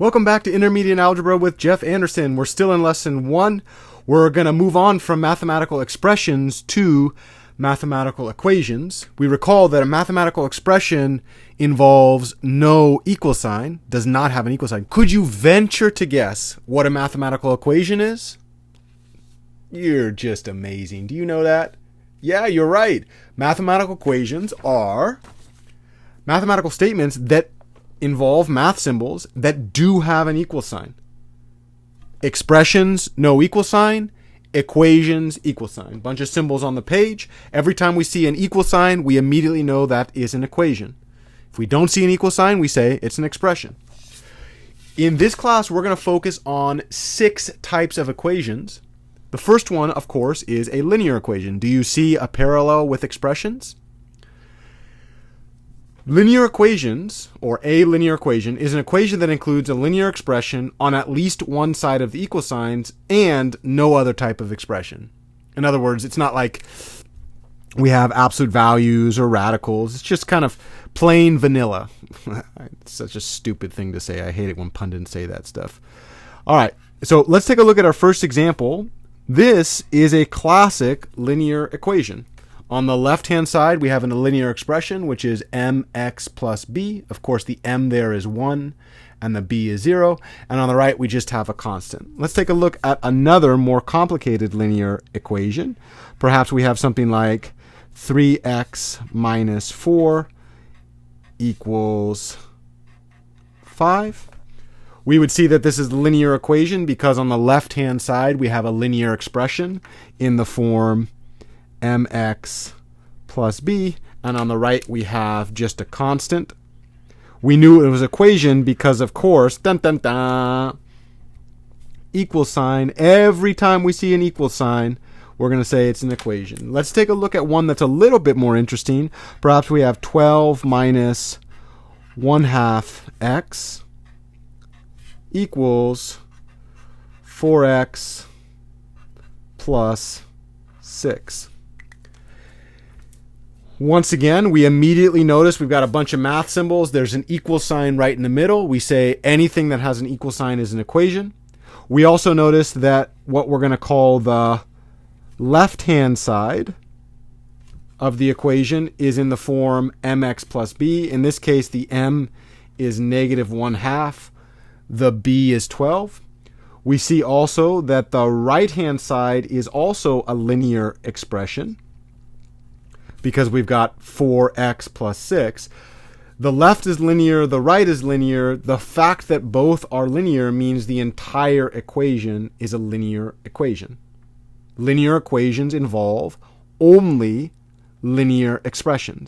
Welcome back to Intermediate Algebra with Jeff Anderson. We're still in lesson 1. We're going to move on from mathematical expressions to mathematical equations. We recall that a mathematical expression involves no equal sign, does not have an equal sign. Could you venture to guess what a mathematical equation is? You're just amazing. Do you know that? Yeah, you're right. Mathematical equations are mathematical statements that involve math symbols that do have an equal sign. Expressions, no equal sign. Equations, equal sign. Bunch of symbols on the page. Every time we see an equal sign, we immediately know that is an equation. If we don't see an equal sign, we say it's an expression. In this class, we're going to focus on 6 types of equations. The first one, of course, is a linear equation. Do you see a parallel with expressions? Linear equations, or a linear equation, is an equation that includes a linear expression on at least one side of the equal signs and no other type of expression. In other words, it's not like we have absolute values or radicals. It's just kind of plain vanilla. It's such a stupid thing to say. I hate it when pundits say that stuff. All right, so let's take a look at our first example. This is a classic linear equation. On the left-hand side, we have a linear expression, which is mx plus b. Of course, the m there is 1, and the b is 0. And on the right, we just have a constant. Let's take a look at another more complicated linear equation. Perhaps we have something like 3x minus 4 equals 5. We would see that this is a linear equation because on the left-hand side, we have a linear expression in the form mx plus b, and on the right we have just a constant. We knew it was an equation because, of course, equal sign. Every time we see an equal sign, we're going to say it's an equation. Let's take a look at one that's a little bit more interesting. Perhaps we have 12 minus 1/2 x equals 4x plus 6. Once again, we immediately notice we've got a bunch of math symbols. There's an equal sign right in the middle. We say anything that has an equal sign is an equation. We also notice that what we're going to call the left-hand side of the equation is in the form mx plus b. In this case, the m is negative 1/2. The b is 12. We see also that the right-hand side is also a linear expression, because we've got 4x plus 6. The left is linear, the right is linear. The fact that both are linear means the entire equation is a linear equation. Linear equations involve only linear expressions.